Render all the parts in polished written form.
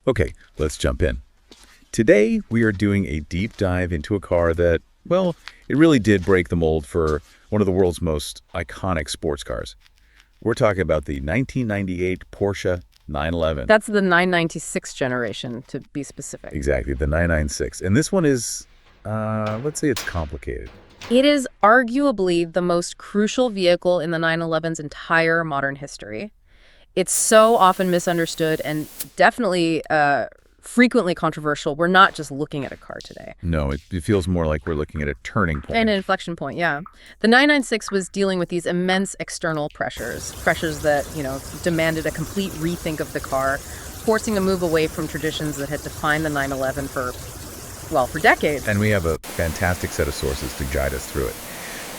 Okay, let's jump in. Today, we are doing a deep dive into a car that, well, it really did break the mold for one of the world's most iconic sports cars. We're talking about the 1998 Porsche 911. That's the 996 generation, to be specific. Exactly, the 996. And this one is, let's say it's complicated. It is arguably the most crucial vehicle in the 911's entire modern history. It's so often misunderstood and definitely frequently controversial. We're not just looking at a car today. No, it feels more like we're looking at a turning point. And an inflection point, yeah. The 996 was dealing with these immense external pressures that, demanded a complete rethink of the car, forcing a move away from traditions that had defined the 911 for decades. And we have a fantastic set of sources to guide us through it.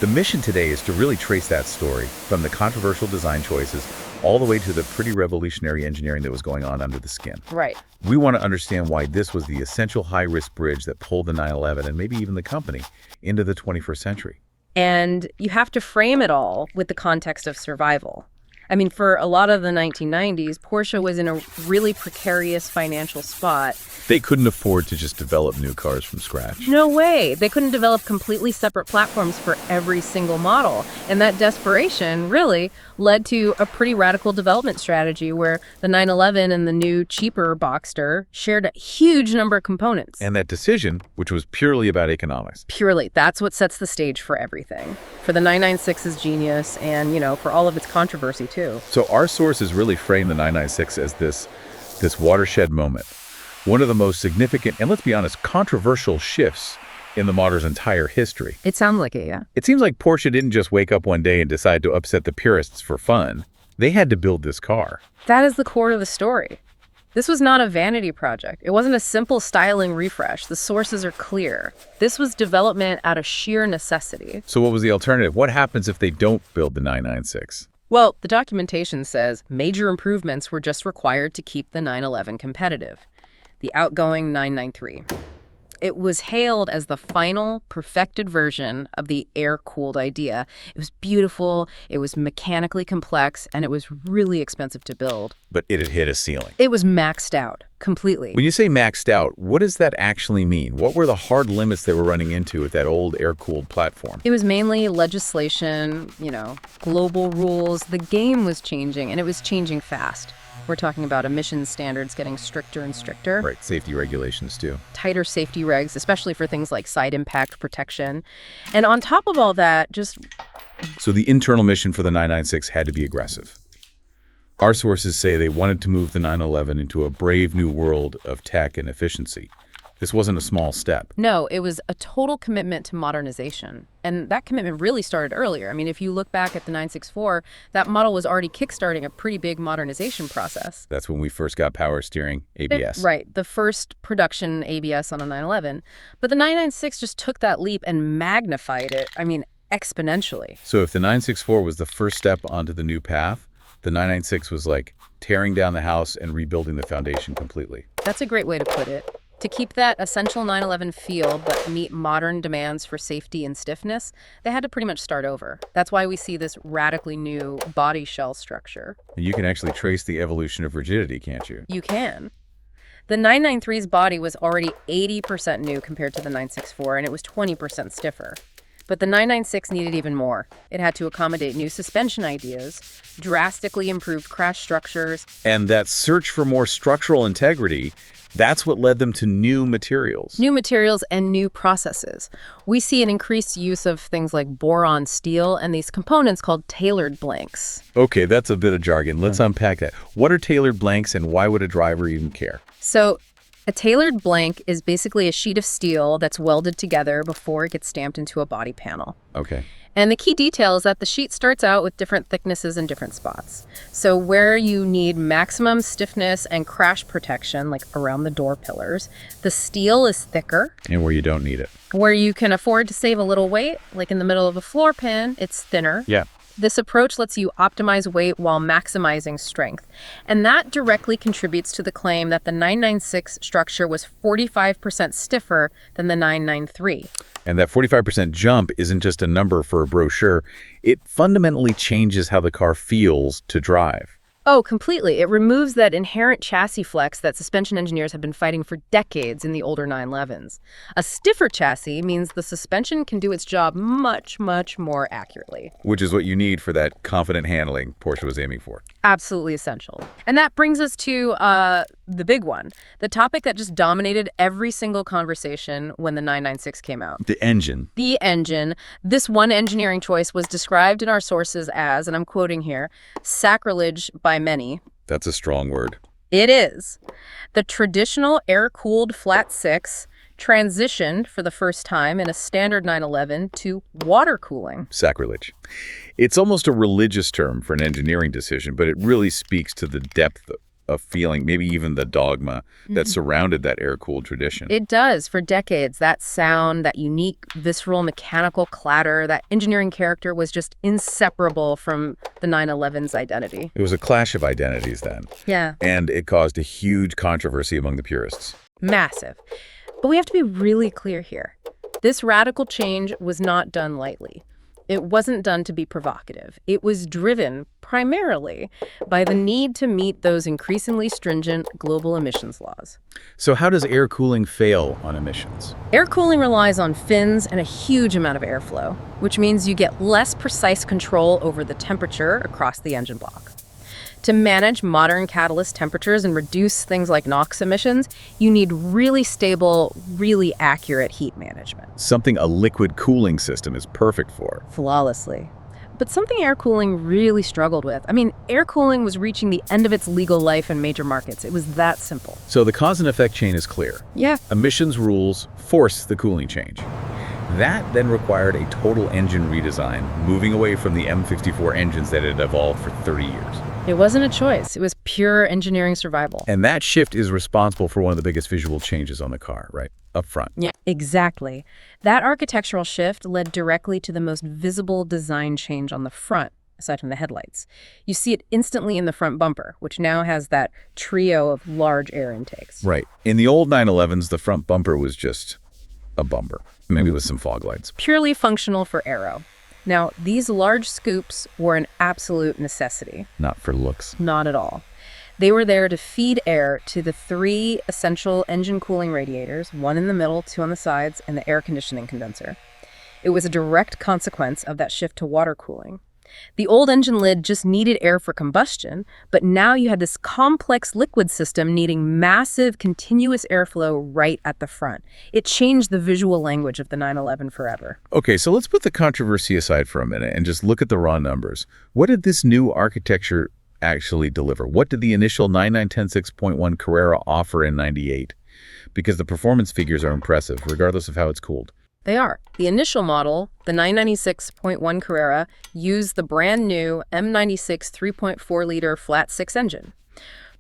The mission today is to really trace that story from the controversial design choices all the way to the pretty revolutionary engineering that was going on under the skin. Right. We want to understand why this was the essential high-risk bridge that pulled the 911 and maybe even the company into the 21st century. And you have to frame it all with the context of survival. I mean, for a lot of the 1990s, Porsche was in a really precarious financial spot. They couldn't afford to just develop new cars from scratch. No way. They couldn't develop completely separate platforms for every single model. And that desperation really led to a pretty radical development strategy where the 911 and the new, cheaper Boxster shared a huge number of components. And that decision, which was purely about economics. Purely. That's what sets the stage for everything. For the 996's genius and, for all of its controversy, too. So our sources really frame the 996 as this watershed moment. One of the most significant, and let's be honest, controversial shifts in the motor's entire history. It sounds like it, yeah. It seems like Porsche didn't just wake up one day and decide to upset the purists for fun. They had to build this car. That is the core of the story. This was not a vanity project. It wasn't a simple styling refresh. The sources are clear. This was development out of sheer necessity. So what was the alternative? What happens if they don't build the 996? Well, the documentation says major improvements were just required to keep the 911 competitive. The outgoing 993. It was hailed as the final, perfected version of the air-cooled idea. It was beautiful, it was mechanically complex, and it was really expensive to build. But it had hit a ceiling. It was maxed out, completely. When you say maxed out, what does that actually mean? What were the hard limits they were running into with that old air-cooled platform? It was mainly legislation, global rules. The game was changing, and it was changing fast. We're talking about emissions standards getting stricter and stricter. Right, safety regulations too. Tighter safety regs, especially for things like side impact protection. And on top of all that, So the internal mission for the 996 had to be aggressive. Our sources say they wanted to move the 911 into a brave new world of tech and efficiency. This wasn't a small step. No, it was a total commitment to modernization. And that commitment really started earlier. I mean, if you look back at the 964, that model was already kickstarting a pretty big modernization process. That's when we first got power steering, ABS. Right, the first production ABS on a 911. But the 996 just took that leap and magnified it, exponentially. So if the 964 was the first step onto the new path, the 996 was like tearing down the house and rebuilding the foundation completely. That's a great way to put it. To keep that essential 911 feel but meet modern demands for safety and stiffness, they had to pretty much start over. That's why we see this radically new body shell structure. And you can actually trace the evolution of rigidity, can't you? You can. The 993's body was already 80% new compared to the 964, and it was 20% stiffer. But the 996 needed even more. It had to accommodate new suspension ideas, drastically improved crash structures. And that search for more structural integrity, that's what led them to new materials. New materials and new processes. We see an increased use of things like boron steel and these components called tailored blanks. Okay, that's a bit of jargon. Let's unpack that. What are tailored blanks and why would a driver even care? So a tailored blank is basically a sheet of steel that's welded together before it gets stamped into a body panel. Okay. And the key detail is that the sheet starts out with different thicknesses in different spots. So where you need maximum stiffness and crash protection, like around the door pillars, the steel is thicker. And where you don't need it. Where you can afford to save a little weight, like in the middle of a floor pan, it's thinner. Yeah. This approach lets you optimize weight while maximizing strength. And that directly contributes to the claim that the 996 structure was 45% stiffer than the 993. And that 45% jump isn't just a number for a brochure. It fundamentally changes how the car feels to drive. Oh, completely. It removes that inherent chassis flex that suspension engineers have been fighting for decades in the older 911s. A stiffer chassis means the suspension can do its job much, much more accurately. Which is what you need for that confident handling Porsche was aiming for. Absolutely essential. And that brings us to the big one, the topic that just dominated every single conversation when the 996 came out. The engine. The engine. This one engineering choice was described in our sources as, and I'm quoting here, sacrilege by many. That's a strong word. It is. The traditional air-cooled flat six transitioned for the first time in a standard 911 to water cooling. Sacrilege. It's almost a religious term for an engineering decision, but it really speaks to the depth of feeling, maybe even the dogma that surrounded that air-cooled tradition. It does. For decades, that sound, that unique, visceral, mechanical clatter, that engineering character was just inseparable from the 911's identity. It was a clash of identities then. Yeah. And it caused a huge controversy among the purists. Massive. But we have to be really clear here. This radical change was not done lightly. It wasn't done to be provocative. It was driven primarily by the need to meet those increasingly stringent global emissions laws. So how does air cooling fail on emissions? Air cooling relies on fins and a huge amount of airflow, which means you get less precise control over the temperature across the engine block. To manage modern catalyst temperatures and reduce things like NOx emissions, you need really stable, really accurate heat management. Something a liquid cooling system is perfect for. Flawlessly. But something air cooling really struggled with. I mean, air cooling was reaching the end of its legal life in major markets. It was that simple. So the cause and effect chain is clear. Yeah. Emissions rules force the cooling change. That then required a total engine redesign, moving away from the M54 engines that had evolved for 30 years. It wasn't a choice. It was pure engineering survival. And that shift is responsible for one of the biggest visual changes on the car, right? Up front. Yeah, exactly. That architectural shift led directly to the most visible design change on the front, aside from the headlights. You see it instantly in the front bumper, which now has that trio of large air intakes. Right. In the old 911s, the front bumper was just a bumper, maybe with some fog lights. Purely functional for aero. Now, these large scoops were an absolute necessity. Not for looks. Not at all. They were there to feed air to the three essential engine cooling radiators, one in the middle, two on the sides, and the air conditioning condenser. It was a direct consequence of that shift to water cooling. The old engine lid just needed air for combustion, but now you had this complex liquid system needing massive, continuous airflow right at the front. It changed the visual language of the 911 forever. Okay, so let's put the controversy aside for a minute and just look at the raw numbers. What did this new architecture actually deliver? What did the initial 9910.6.1 Carrera offer in 98? Because the performance figures are impressive, regardless of how it's cooled. They are. The initial model, the 996.1 Carrera, used the brand new M96 3.4-liter flat six engine.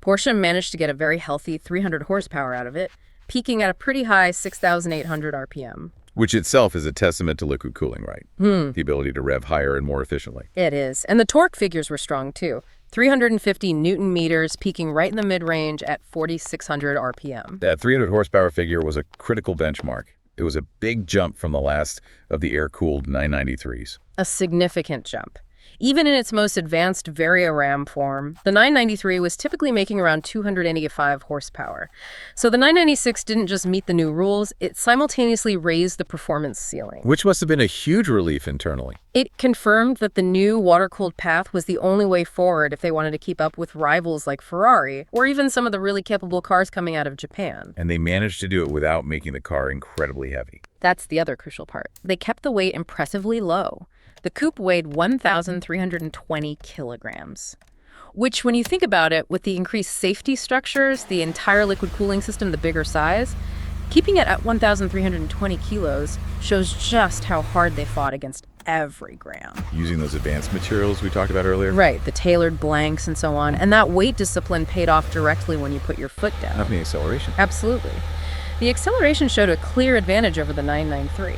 Porsche managed to get a very healthy 300 horsepower out of it, peaking at a pretty high 6,800 RPM. Which itself is a testament to liquid cooling, right? The ability to rev higher and more efficiently. It is. And the torque figures were strong, too. 350 Newton meters, peaking right in the mid-range at 4,600 RPM. That 300 horsepower figure was a critical benchmark. It was a big jump from the last of the air-cooled 993s. A significant jump. Even in its most advanced Vario-Ram form, the 993 was typically making around 285 horsepower. So the 996 didn't just meet the new rules, it simultaneously raised the performance ceiling. Which must have been a huge relief internally. It confirmed that the new water-cooled path was the only way forward if they wanted to keep up with rivals like Ferrari, or even some of the really capable cars coming out of Japan. And they managed to do it without making the car incredibly heavy. That's the other crucial part. They kept the weight impressively low. The coupe weighed 1,320 kilograms, which, when you think about it, with the increased safety structures, the entire liquid cooling system, the bigger size, keeping it at 1,320 kilos shows just how hard they fought against every ground. Using those advanced materials we talked about earlier? Right, the tailored blanks and so on. And that weight discipline paid off directly when you put your foot down. Having the acceleration. Absolutely. The acceleration showed a clear advantage over the 993.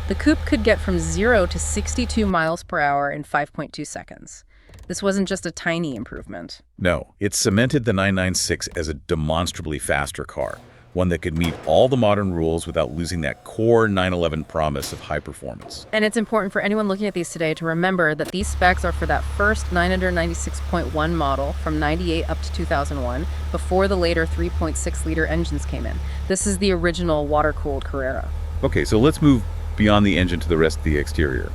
The coupe could get from 0 to 62 miles per hour in 5.2 seconds. This wasn't just a tiny improvement. No, it cemented the 996 as a demonstrably faster car, one that could meet all the modern rules without losing that core 911 promise of high performance. And it's important for anyone looking at these today to remember that these specs are for that first 996.1 model from 98 up to 2001, before the later 3.6-liter engines came in. This is the original water-cooled Carrera. Okay, so let's move beyond the engine to the rest of the exterior.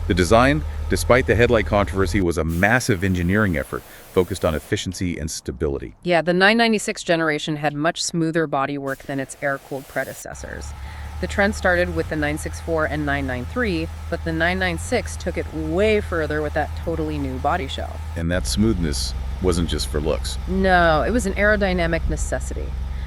The design, despite the headlight controversy, was a massive engineering effort focused on efficiency and stability. Yeah, the 996 generation had much smoother bodywork than its air-cooled predecessors. The trend started with the 964 and 993, but the 996 took it way further with that totally new body shell. And that smoothness wasn't just for looks. No, it was an aerodynamic necessity.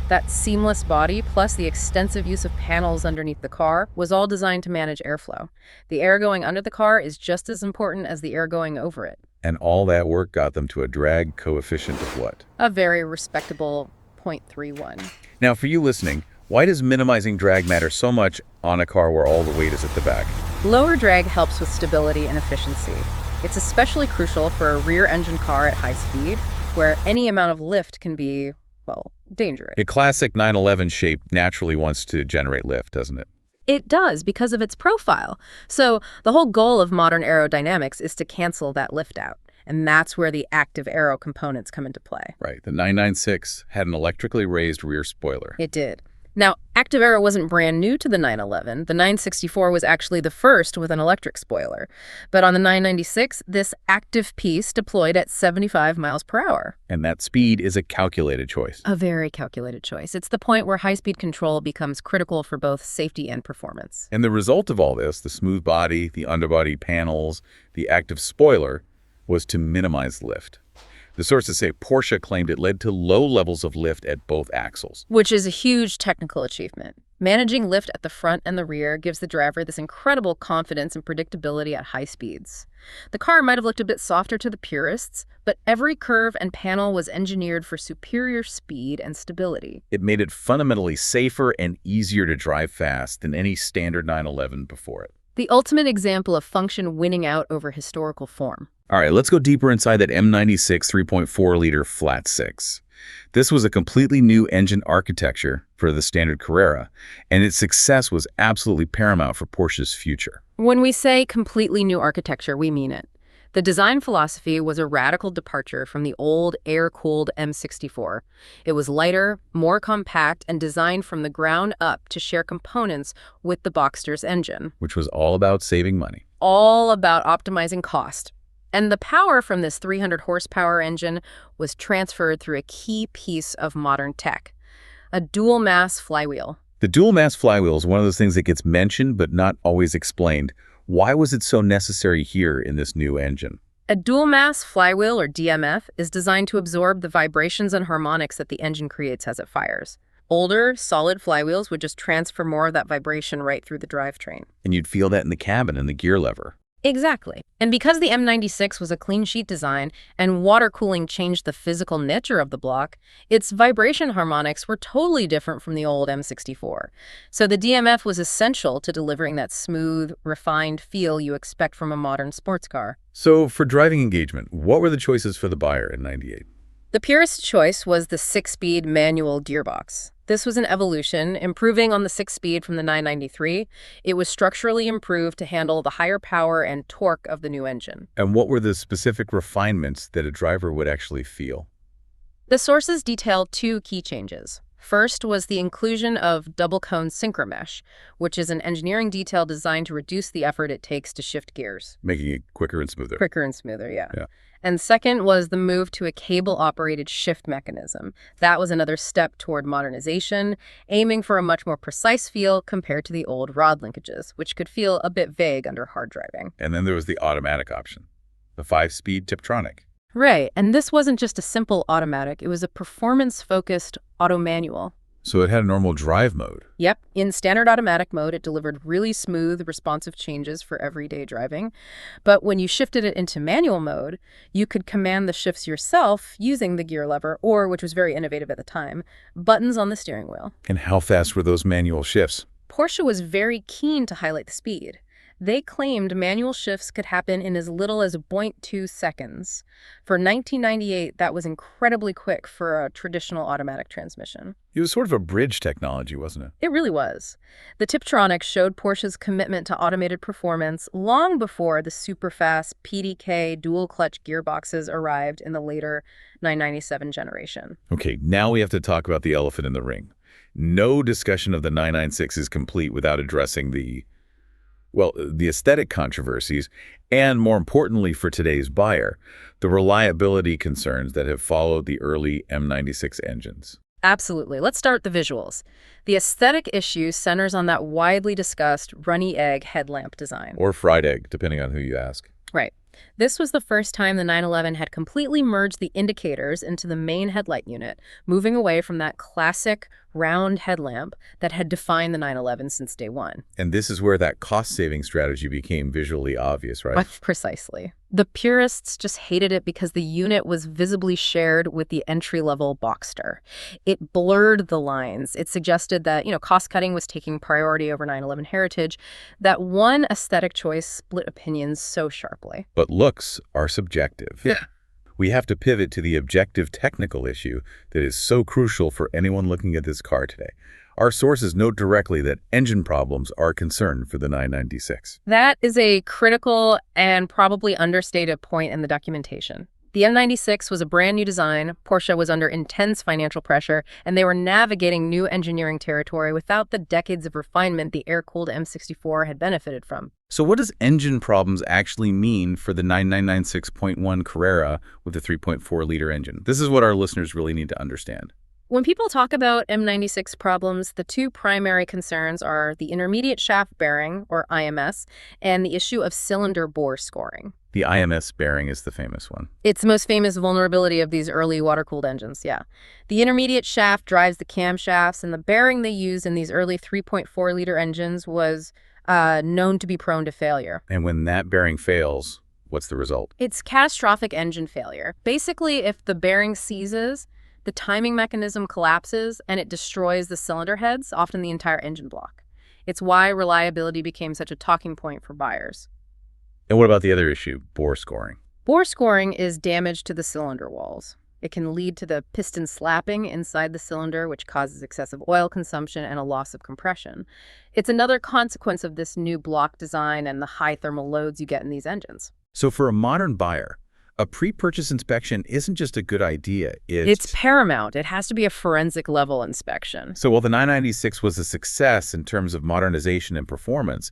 That seamless body, plus the extensive use of panels underneath the car, was all designed to manage airflow. The air going under the car is just as important as the air going over it. And all that work got them to a drag coefficient of what? A very respectable 0.31. Now, for you listening, why does minimizing drag matter so much on a car where all the weight is at the back? Lower drag helps with stability and efficiency. It's especially crucial for a rear-engine car at high speed, where any amount of lift can be, well, dangerous. A classic 911 shape naturally wants to generate lift, doesn't it? It does, because of its profile. So the whole goal of modern aerodynamics is to cancel that lift out. And that's where the active aero components come into play. Right. The 996 had an electrically raised rear spoiler. It did. Now, active aero wasn't brand new to the 911. The 964 was actually the first with an electric spoiler. But on the 996, this active piece deployed at 75 miles per hour. And that speed is a calculated choice. A very calculated choice. It's the point where high-speed control becomes critical for both safety and performance. And the result of all this, the smooth body, the underbody panels, the active spoiler, was to minimize lift. The sources say Porsche claimed it led to low levels of lift at both axles. Which is a huge technical achievement. Managing lift at the front and the rear gives the driver this incredible confidence and predictability at high speeds. The car might have looked a bit softer to the purists, but every curve and panel was engineered for superior speed and stability. It made it fundamentally safer and easier to drive fast than any standard 911 before it. The ultimate example of function winning out over historical form. All right, let's go deeper inside that M96 3.4-liter flat six. This was a completely new engine architecture for the standard Carrera, and its success was absolutely paramount for Porsche's future. When we say completely new architecture, we mean it. The design philosophy was a radical departure from the old air-cooled M64. It was lighter, more compact, and designed from the ground up to share components with the Boxster's engine. Which was all about saving money. All about optimizing cost. And the power from this 300 horsepower engine was transferred through a key piece of modern tech, a dual-mass flywheel. The dual-mass flywheel is one of those things that gets mentioned but not always explained. Why was it so necessary here in this new engine? A dual-mass flywheel, or DMF, is designed to absorb the vibrations and harmonics that the engine creates as it fires. Older, solid flywheels would just transfer more of that vibration right through the drivetrain. And you'd feel that in the cabin and the gear lever. Exactly. And because the M96 was a clean sheet design and water cooling changed the physical nature of the block, its vibration harmonics were totally different from the old M64. So the DMF was essential to delivering that smooth, refined feel you expect from a modern sports car. So for driving engagement, what were the choices for the buyer in '98? The purest choice was the 6-speed manual gearbox. This was an evolution, improving on the 6-speed from the 993. It was structurally improved to handle the higher power and torque of the new engine. And what were the specific refinements that a driver would actually feel? The sources detailed 2 key changes. First was the inclusion of double-cone synchro mesh, which is an engineering detail designed to reduce the effort it takes to shift gears. Making it quicker and smoother. Quicker and smoother, yeah. Yeah. And second was the move to a cable-operated shift mechanism. That was another step toward modernization, aiming for a much more precise feel compared to the old rod linkages, which could feel a bit vague under hard driving. And then there was the automatic option, the 5-speed Tiptronic. Right, and this wasn't just a simple automatic, it was a performance-focused auto manual. So it had a normal drive mode. Yep, in standard automatic mode, it delivered really smooth, responsive changes for everyday driving. But when you shifted it into manual mode, you could command the shifts yourself using the gear lever, or, which was very innovative at the time, buttons on the steering wheel. And how fast were those manual shifts? Porsche was very keen to highlight the speed. They claimed manual shifts could happen in as little as 0.2 seconds. For 1998, that was incredibly quick for a traditional automatic transmission. It was sort of a bridge technology, wasn't it? It really was. The Tiptronic showed Porsche's commitment to automated performance long before the super-fast PDK dual-clutch gearboxes arrived in the later 997 generation. Okay, now we have to talk about the elephant in the ring. No discussion of the 996 is complete without addressing the aesthetic controversies, and more importantly for today's buyer, the reliability concerns that have followed the early M96 engines. Absolutely. Let's start the visuals. The aesthetic issue centers on that widely discussed runny egg headlamp design. Or fried egg, depending on who you ask. Right. This was the first time the 911 had completely merged the indicators into the main headlight unit, moving away from that classic round headlamp that had defined the 911 since day one. And this is where that cost-saving strategy became visually obvious, right? Precisely. The purists just hated it because the unit was visibly shared with the entry-level Boxster. It blurred the lines. It suggested that, cost-cutting was taking priority over 911 heritage. That one aesthetic choice split opinions so sharply. But looks are subjective. Yeah. We have to pivot to the objective technical issue that is so crucial for anyone looking at this car today. Our sources note directly that engine problems are a concern for the 996. That is a critical and probably understated point in the documentation. The M96 was a brand new design, Porsche was under intense financial pressure, and they were navigating new engineering territory without the decades of refinement the air-cooled M64 had benefited from. So what does engine problems actually mean for the 9996.1 Carrera with a 3.4-liter engine? This is what our listeners really need to understand. When people talk about M96 problems, the two primary concerns are the intermediate shaft bearing, or IMS, and the issue of cylinder bore scoring. The IMS bearing is the famous one. It's the most famous vulnerability of these early water-cooled engines, yeah. The intermediate shaft drives the camshafts, and the bearing they used in these early 3.4-liter engines was known to be prone to failure. And when that bearing fails, what's the result? It's catastrophic engine failure. Basically, if the bearing seizes, the timing mechanism collapses and it destroys the cylinder heads, often the entire engine block. It's why reliability became such a talking point for buyers. And what about the other issue, bore scoring? Bore scoring is damage to the cylinder walls. It can lead to the piston slapping inside the cylinder, which causes excessive oil consumption and a loss of compression. It's another consequence of this new block design and the high thermal loads you get in these engines. So for a modern buyer, a pre-purchase inspection isn't just a good idea. It's paramount. It has to be a forensic level inspection. So while the 996 was a success in terms of modernization and performance,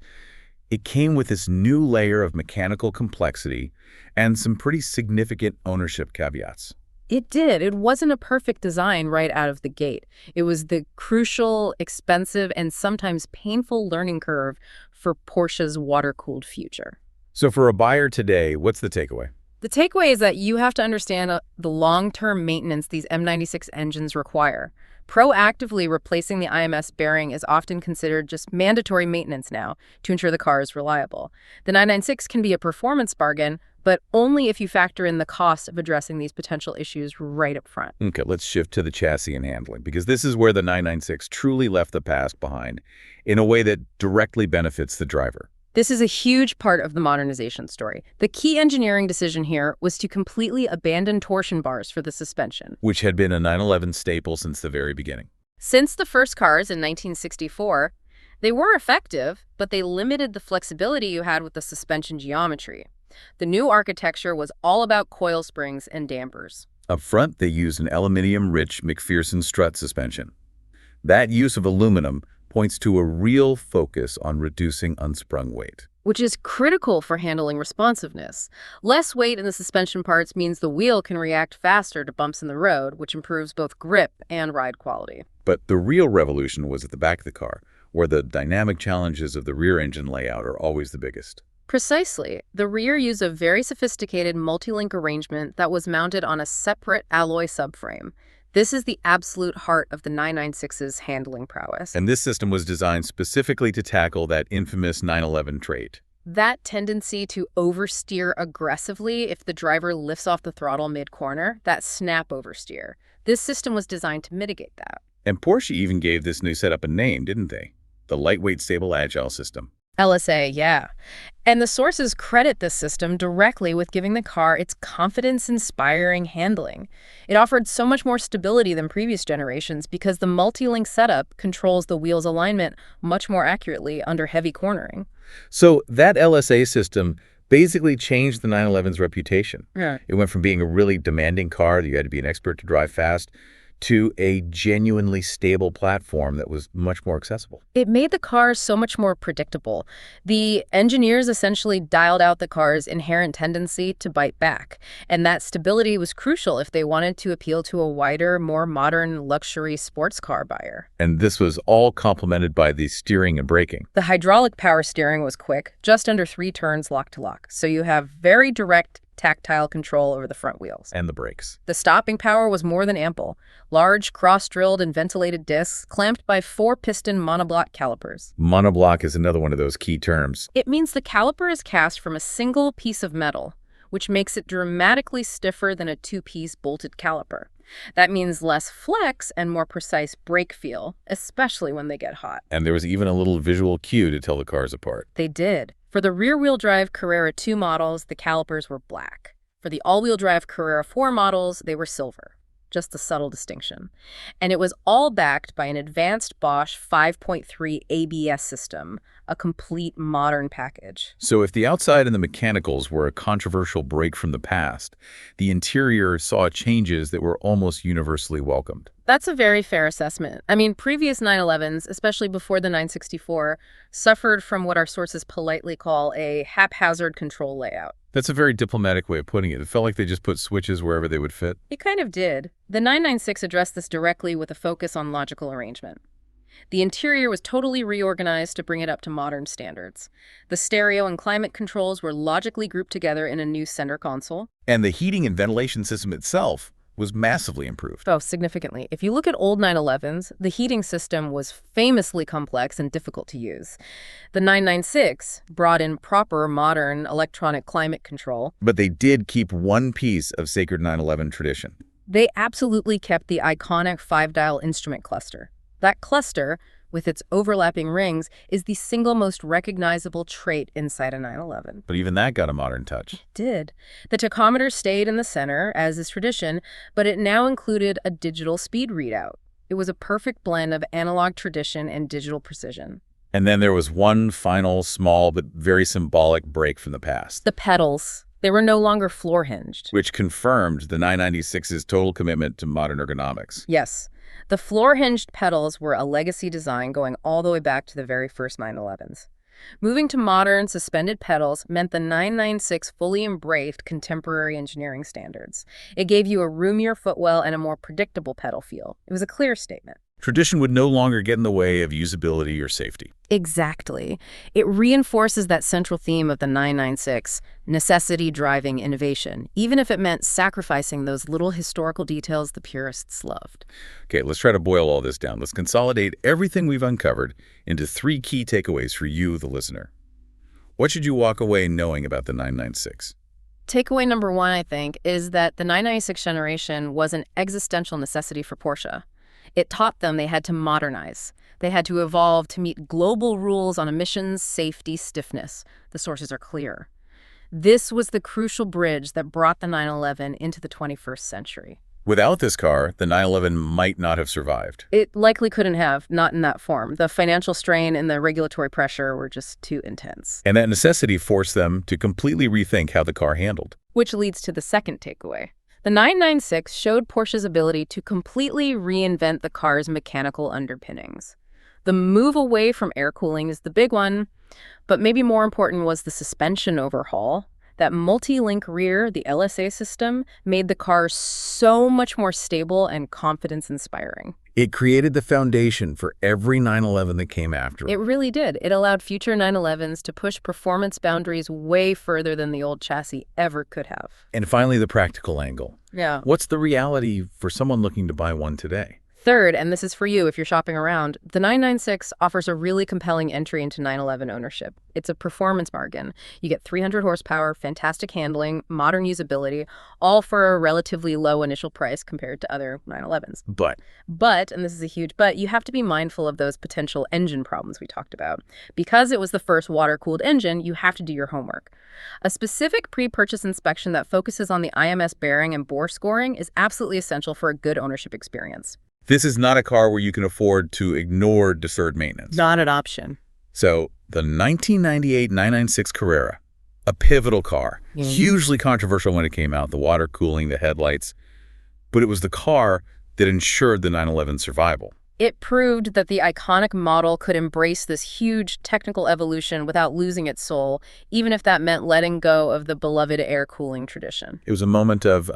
it came with this new layer of mechanical complexity and some pretty significant ownership caveats. It did. It wasn't a perfect design right out of the gate. It was the crucial, expensive, and sometimes painful learning curve for Porsche's water-cooled future. So for a buyer today, what's the takeaway? The takeaway is that you have to understand the long-term maintenance these M96 engines require. Proactively replacing the IMS bearing is often considered just mandatory maintenance now to ensure the car is reliable. The 996 can be a performance bargain, but only if you factor in the cost of addressing these potential issues right up front. Okay, let's shift to the chassis and handling, because this is where the 996 truly left the past behind in a way that directly benefits the driver. This is a huge part of the modernization story. The key engineering decision here was to completely abandon torsion bars for the suspension, which had been a 911 staple since the very beginning. Since the first cars in 1964, they were effective, but they limited the flexibility you had with the suspension geometry. The new architecture was all about coil springs and dampers. Up front, they used an aluminium-rich McPherson strut suspension. That use of aluminum points to a real focus on reducing unsprung weight, which is critical for handling responsiveness. Less weight in the suspension parts means the wheel can react faster to bumps in the road, which improves both grip and ride quality. But the real revolution was at the back of the car, where the dynamic challenges of the rear engine layout are always the biggest. Precisely. The rear used a very sophisticated multi-link arrangement that was mounted on a separate alloy subframe. This is the absolute heart of the 996's handling prowess. And this system was designed specifically to tackle that infamous 911 trait. That tendency to oversteer aggressively if the driver lifts off the throttle mid-corner, that snap oversteer. This system was designed to mitigate that. And Porsche even gave this new setup a name, didn't they? The Lightweight Stable Agile system. LSA, yeah. And the sources credit this system directly with giving the car its confidence-inspiring handling. It offered so much more stability than previous generations because the multi-link setup controls the wheel's alignment much more accurately under heavy cornering. So that LSA system basically changed the 911's reputation. Yeah. It went from being a really demanding car that you had to be an expert to drive fast to a genuinely stable platform that was much more accessible. It made the car so much more predictable. The engineers essentially dialed out the car's inherent tendency to bite back, and that stability was crucial if they wanted to appeal to a wider, more modern luxury sports car buyer. And this was all complemented by the steering and braking. The hydraulic power steering was quick, just under 3 turns lock to lock, so you have very direct tactile control over the front wheels. And the brakes. The stopping power was more than ample. Large, cross-drilled and ventilated discs clamped by 4-piston monoblock calipers. Monoblock is another one of those key terms. It means the caliper is cast from a single piece of metal, which makes it dramatically stiffer than a 2-piece bolted caliper. That means less flex and more precise brake feel, especially when they get hot. And there was even a little visual cue to tell the cars apart. They did. For the rear-wheel drive Carrera 2 models, the calipers were black. For the all-wheel drive Carrera 4 models, they were silver. Just a subtle distinction. And it was all backed by an advanced Bosch 5.3 ABS system, a complete modern package. So if the outside and the mechanicals were a controversial break from the past, the interior saw changes that were almost universally welcomed. That's a very fair assessment. I mean, previous 911s, especially before the 964, suffered from what our sources politely call a haphazard control layout. That's a very diplomatic way of putting it. It felt like they just put switches wherever they would fit. It kind of did. The 996 addressed this directly with a focus on logical arrangement. The interior was totally reorganized to bring it up to modern standards. The stereo and climate controls were logically grouped together in a new center console. And the heating and ventilation system itself was massively improved. Oh, significantly. If you look at old 911s, the heating system was famously complex and difficult to use. The 996 brought in proper, modern electronic climate control. But they did keep one piece of sacred 911 tradition. They absolutely kept the iconic 5-dial instrument cluster. That cluster, with its overlapping rings, is the single most recognizable trait inside a 911. But even that got a modern touch. It did. The tachometer stayed in the center, as is tradition, but it now included a digital speed readout. It was a perfect blend of analog tradition and digital precision. And then there was one final, small, but very symbolic break from the past. The pedals. They were no longer floor-hinged. Which confirmed the 996's total commitment to modern ergonomics. Yes. The floor-hinged pedals were a legacy design going all the way back to the very first 911s. Moving to modern, suspended pedals meant the 996 fully embraced contemporary engineering standards. It gave you a roomier footwell and a more predictable pedal feel. It was a clear statement. Tradition would no longer get in the way of usability or safety. Exactly. It reinforces that central theme of the 996, necessity driving innovation, even if it meant sacrificing those little historical details the purists loved. Okay, let's try to boil all this down. Let's consolidate everything we've uncovered into 3 key takeaways for you, the listener. What should you walk away knowing about the 996? Takeaway number 1, I think, is that the 996 generation was an existential necessity for Porsche. It taught them they had to modernize. They had to evolve to meet global rules on emissions, safety, stiffness. The sources are clear. This was the crucial bridge that brought the 911 into the 21st century. Without this car, the 911 might not have survived. It likely couldn't have, not in that form. The financial strain and the regulatory pressure were just too intense. And that necessity forced them to completely rethink how the car handled. Which leads to the second takeaway. The 996 showed Porsche's ability to completely reinvent the car's mechanical underpinnings. The move away from air cooling is the big one, but maybe more important was the suspension overhaul. That multi-link rear, the LSA system, made the car so much more stable and confidence-inspiring. It created the foundation for every 911 that came after it. It really did. It allowed future 911s to push performance boundaries way further than the old chassis ever could have. And finally, the practical angle. Yeah. What's the reality for someone looking to buy one today? Third, and this is for you if you're shopping around, the 996 offers a really compelling entry into 911 ownership. It's a performance bargain. You get 300 horsepower, fantastic handling, modern usability, all for a relatively low initial price compared to other 911s. But, and this is a huge but, you have to be mindful of those potential engine problems we talked about. Because it was the first water-cooled engine, you have to do your homework. A specific pre-purchase inspection that focuses on the IMS bearing and bore scoring is absolutely essential for a good ownership experience. This is not a car where you can afford to ignore deferred maintenance. Not an option. So, the 1998 996 Carrera, a pivotal car, hugely controversial when it came out, the water cooling, the headlights, but it was the car that ensured the 911's survival. It proved that the iconic model could embrace this huge technical evolution without losing its soul, even if that meant letting go of the beloved air cooling tradition. It was a moment of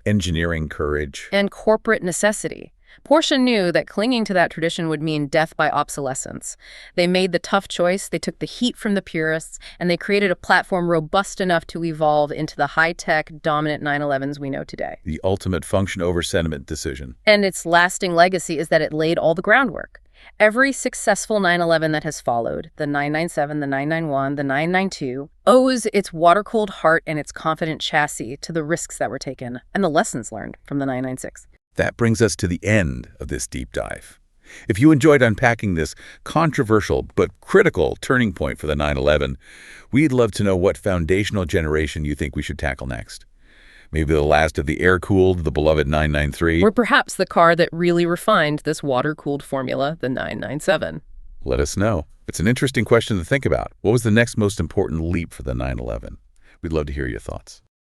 engineering courage. And corporate necessity. Porsche knew that clinging to that tradition would mean death by obsolescence. They made the tough choice, they took the heat from the purists, and they created a platform robust enough to evolve into the high-tech, dominant 911s we know today. The ultimate function over sentiment decision. And its lasting legacy is that it laid all the groundwork. Every successful 911 that has followed, the 997, the 991, the 992, owes its water-cooled heart and its confident chassis to the risks that were taken and the lessons learned from the 996. That brings us to the end of this deep dive. If you enjoyed unpacking this controversial but critical turning point for the 911, we'd love to know what foundational generation you think we should tackle next. Maybe the last of the air-cooled, the beloved 993? Or perhaps the car that really refined this water-cooled formula, the 997. Let us know. It's an interesting question to think about. What was the next most important leap for the 911? We'd love to hear your thoughts.